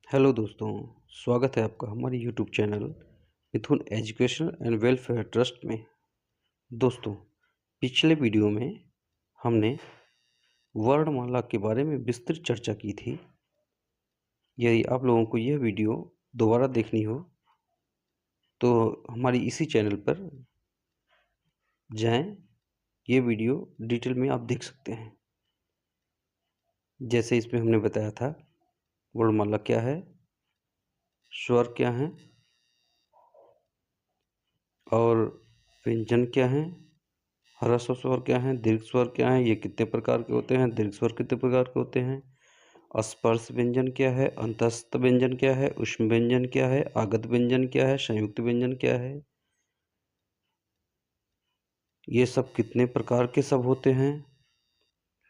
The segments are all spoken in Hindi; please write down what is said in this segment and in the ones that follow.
हेलो दोस्तों, स्वागत है आपका हमारे YouTube channel Mithun education and welfare trust में। दोस्तों, पिछले वीडियो में हमने वर्णमाला के बारे में विस्तृत चर्चा की थी। यदि आप लोगों को यह वीडियो दोबारा देखनी हो तो हमारी इसी चैनल पर जाएं, ये वीडियो डिटेल में आप देख सकते हैं। जैसे इसमें हमने बताया था वर्णमाला क्या है, स्वर क्या हैं और व्यंजन क्या हैं, ह्रस्व स्वर क्या हैं, दीर्घ स्वर क्या हैं, ये कितने प्रकार के होते हैं, दीर्घ स्वर कितने प्रकार के होते हैं, स्पर्श व्यंजन क्या है, अंतस्थ व्यंजन क्या है, ऊष्म व्यंजन क्या है, आगत व्यंजन क्या है, संयुक्त व्यंजन क्या है, ये सब कितने प्रकार के सब होते हैं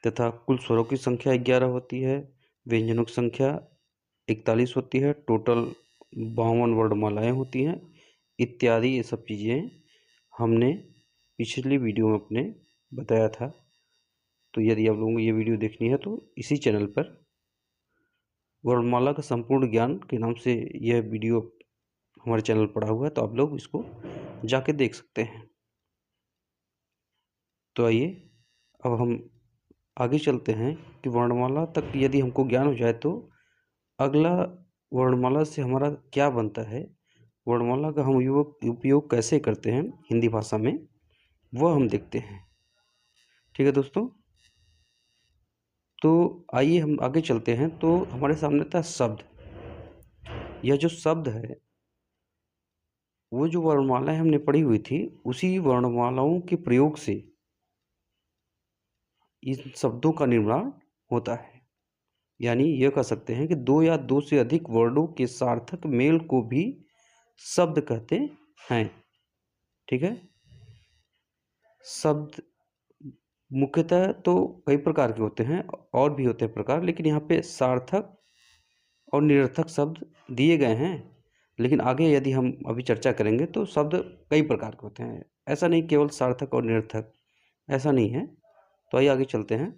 तथा कुल स्वरों की संख्या 11 होती है, व्यंजनों की संख्या 41 होती है, टोटल 52 वर्णमालाएँ होती हैं इत्यादि। ये सब चीज़ें हमने पिछली वीडियो में अपने बताया था। तो यदि आप लोगों को ये वीडियो देखनी है तो इसी चैनल पर वर्णमाला का संपूर्ण ज्ञान के नाम से यह वीडियो हमारे चैनल पर पड़ा हुआ है, तो आप लोग इसको जाके देख सकते हैं। तो आइए अब हम आगे चलते हैं कि वर्णमाला तक यदि हमको ज्ञान हो जाए तो अगला वर्णमाला से हमारा क्या बनता है, वर्णमाला का हम उपयोग कैसे करते हैं हिंदी भाषा में, वह हम देखते हैं। ठीक है दोस्तों, तो आइए हम आगे चलते हैं। तो हमारे सामने था शब्द। यह जो शब्द है, वो जो वर्णमालाएं हमने पढ़ी हुई थी, उसी वर्णमालाओं के प्रयोग से इन शब्दों का निर्माण होता है। यानी यह कह सकते हैं कि दो या दो से अधिक वर्णों के सार्थक मेल को भी शब्द कहते हैं। ठीक है, शब्द मुख्यतः तो कई प्रकार के होते हैं और भी होते हैं प्रकार, लेकिन यहाँ पे सार्थक और निरर्थक शब्द दिए गए हैं। लेकिन आगे यदि हम अभी चर्चा करेंगे तो शब्द कई प्रकार के होते हैं, ऐसा नहीं केवल सार्थक और निरर्थक, ऐसा नहीं है। तो आइए आगे चलते हैं।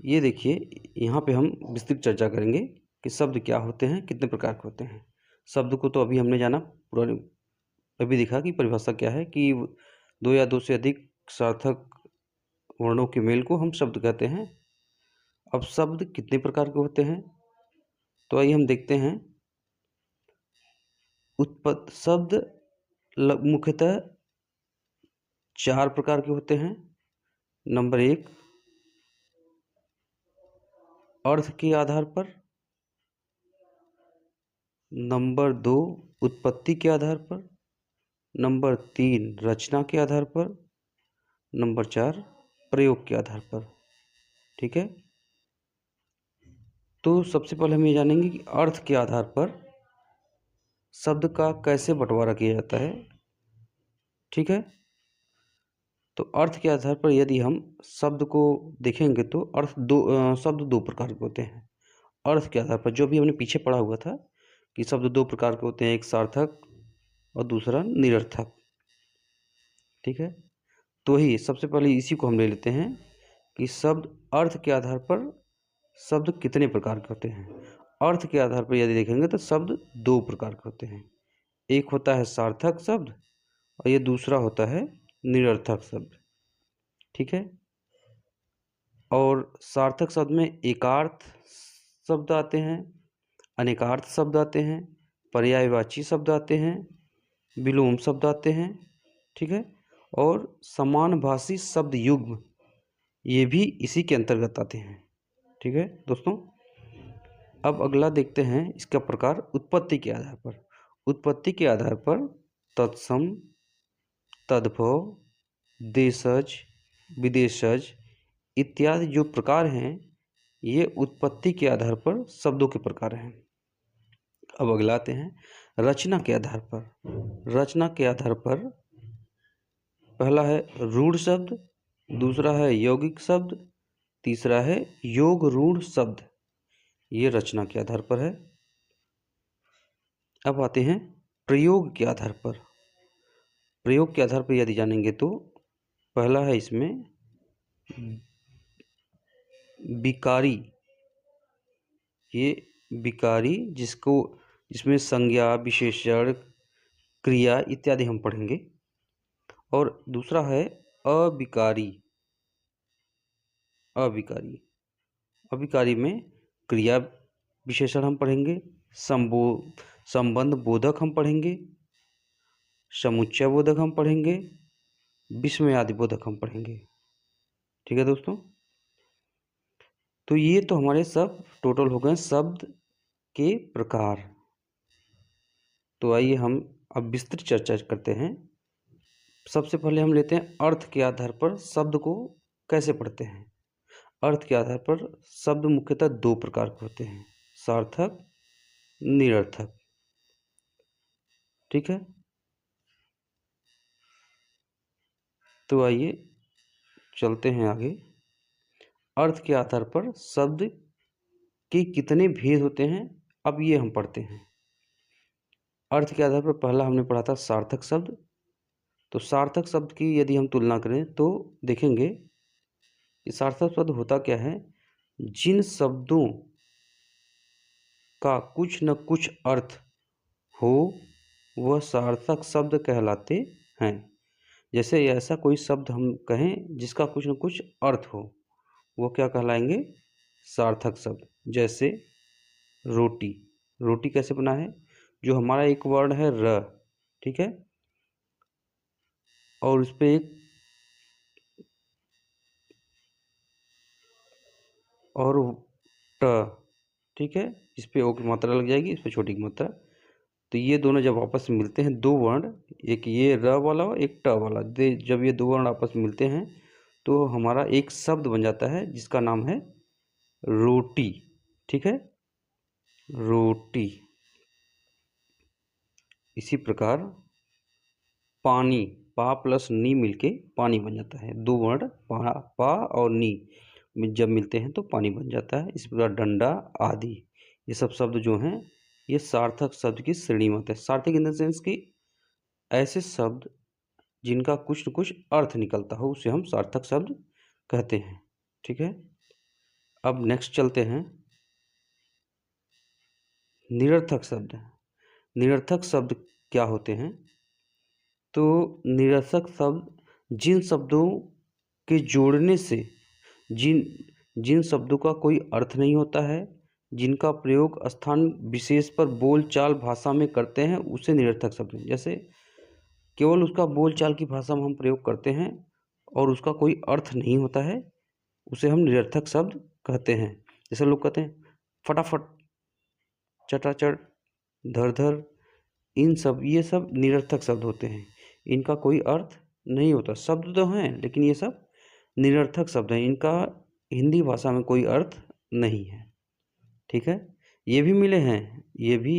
ये देखिए, यहाँ पे हम विस्तृत चर्चा करेंगे कि शब्द क्या होते हैं, कितने प्रकार के होते हैं। शब्द को तो अभी हमने जाना, पुराने अभी देखा कि परिभाषा क्या है कि दो या दो से अधिक सार्थक वर्णों के मेल को हम शब्द कहते हैं। अब शब्द कितने प्रकार के होते हैं, तो आइए हम देखते हैं। उत्पत्ति शब्द मुख्यतः 4 प्रकार के होते हैं। नंबर 1 अर्थ के आधार पर, नंबर 2 उत्पत्ति के आधार पर, नंबर 3 रचना के आधार पर, नंबर 4 प्रयोग के आधार पर। ठीक है, तो सबसे पहले हम ये जानेंगे कि अर्थ के आधार पर शब्द का कैसे बंटवारा किया जाता है। ठीक है, तो अर्थ के आधार पर यदि हम शब्द को देखेंगे तो शब्द दो प्रकार के होते हैं। अर्थ के आधार पर जो भी हमने पीछे पढ़ा हुआ था कि शब्द दो प्रकार के होते हैं, एक सार्थक और दूसरा निरर्थक। ठीक है, तो ही सबसे पहले इसी को हम ले लेते हैं कि शब्द अर्थ के आधार पर शब्द कितने प्रकार के होते हैं। अर्थ के आधार पर यदि देखेंगे तो शब्द दो प्रकार के होते हैं। एक होता है सार्थक शब्द और ये दूसरा होता है निरर्थक शब्द। ठीक है, और सार्थक शब्द में एकार्थ शब्द आते हैं, अनेकार्थ शब्द आते हैं, पर्यायवाची शब्द आते हैं, विलोम शब्द आते हैं। ठीक है, और समानभाषी शब्द युग्म ये भी इसी के अंतर्गत आते हैं। ठीक है दोस्तों, अब अगला देखते हैं इसका प्रकार उत्पत्ति के आधार पर। उत्पत्ति के आधार पर तत्सम, तद्भव, देशज, विदेशज इत्यादि जो प्रकार हैं, ये उत्पत्ति के आधार पर शब्दों के प्रकार हैं। अब अगला आते हैं रचना के आधार पर। रचना के आधार पर पहला है रूढ़ शब्द, दूसरा है यौगिक शब्द, तीसरा है योग रूढ़ शब्द। ये रचना के आधार पर है। अब आते हैं प्रयोग के आधार पर। प्रयोग के आधार पर यदि जानेंगे तो पहला है इसमें विकारी ये विकारी, जिसमें संज्ञा, विशेषण, क्रिया इत्यादि हम पढ़ेंगे। और दूसरा है अविकारी। अविकारी अविकारी में क्रिया विशेषण हम पढ़ेंगे, संबंध बोधक हम पढ़ेंगे, समुच्चय बोधक हम पढ़ेंगे, विस्मयादि बोधक हम पढ़ेंगे। ठीक है दोस्तों, तो ये तो हमारे सब टोटल हो गए शब्द के प्रकार। तो आइए हम अब विस्तृत चर्चा करते हैं। सबसे पहले हम लेते हैं अर्थ के आधार पर शब्द को कैसे पढ़ते हैं। अर्थ के आधार पर शब्द मुख्यतः दो प्रकार के होते हैं, सार्थक, निरर्थक। ठीक है, तो आइए चलते हैं आगे। अर्थ के आधार पर शब्द के कितने भेद होते हैं, अब ये हम पढ़ते हैं। अर्थ के आधार पर पहला हमने पढ़ा था सार्थक शब्द। तो सार्थक शब्द की यदि हम तुलना करें तो देखेंगे कि सार्थक शब्द होता क्या है, जिन शब्दों का कुछ न कुछ अर्थ हो वह सार्थक शब्द कहलाते हैं। जैसे ऐसा कोई शब्द हम कहें जिसका कुछ न कुछ अर्थ हो, वो क्या कहलाएंगे, सार्थक शब्द। जैसे रोटी। रोटी कैसे बना है, जो हमारा एक वर्ड है र, ठीक है, और उस पर एक और ट, ठीक है, इस पर ओ की मात्रा लग जाएगी, इस पर छोटी की मात्रा। तो ये दोनों जब आपस में मिलते हैं, दो वर्ण, एक ये र वाला और एक ट वाला, जब ये दो वर्ण आपस में मिलते हैं तो हमारा एक शब्द बन जाता है जिसका नाम है रोटी। ठीक है, रोटी। इसी प्रकार पानी, पा प्लस नी मिलके पानी बन जाता है। दो वर्ण पा और नी जब मिलते हैं तो पानी बन जाता है। इस प्रकार डंडा आदि, ये सब शब्द जो हैं ये सार्थक शब्द की श्रेणी में होते हैं। सार्थक इन द सेंस कि ऐसे शब्द जिनका कुछ न कुछ अर्थ निकलता हो उसे हम सार्थक शब्द कहते हैं। ठीक है, अब नेक्स्ट चलते हैं निरर्थक शब्द। निरर्थक शब्द क्या होते हैं, तो निरर्थक शब्द जिन शब्दों के जोड़ने से जिन शब्दों का कोई अर्थ नहीं होता है, जिनका प्रयोग स्थान विशेष पर बोलचाल भाषा में करते हैं, उसे निरर्थक शब्द हैं। जैसे केवल उसका बोलचाल की भाषा में हम प्रयोग करते हैं और उसका कोई अर्थ नहीं होता है, उसे हम निरर्थक शब्द कहते हैं। जैसे लोग कहते हैं फटाफट, चटाचट, धर धर, ये सब निरर्थक शब्द होते हैं। इनका कोई अर्थ नहीं होता, शब्द तो हैं लेकिन ये सब निरर्थक शब्द हैं, इनका हिंदी भाषा में कोई अर्थ नहीं है। ठीक है, ये भी मिले हैं, ये भी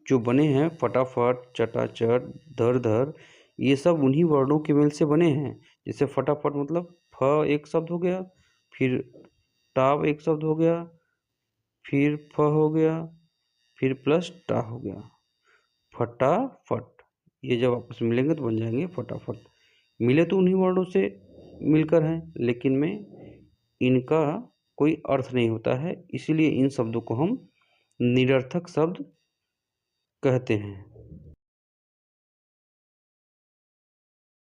जो बने हैं फटाफट, चटाचट, धर धर, ये सब उन्हीं वर्णों के मेल से बने हैं। जैसे फटाफट मतलब फ एक शब्द हो गया, फिर टाव एक शब्द हो गया, फिर फ हो गया, फिर प्लस टा हो गया, फटाफट। ये जब आपस में मिलेंगे तो बन जाएंगे फटाफट। मिले तो उन्हीं वर्णों से मिलकर हैं, लेकिन में इनका कोई अर्थ नहीं होता है, इसीलिए इन शब्दों को हम निरर्थक शब्द कहते हैं।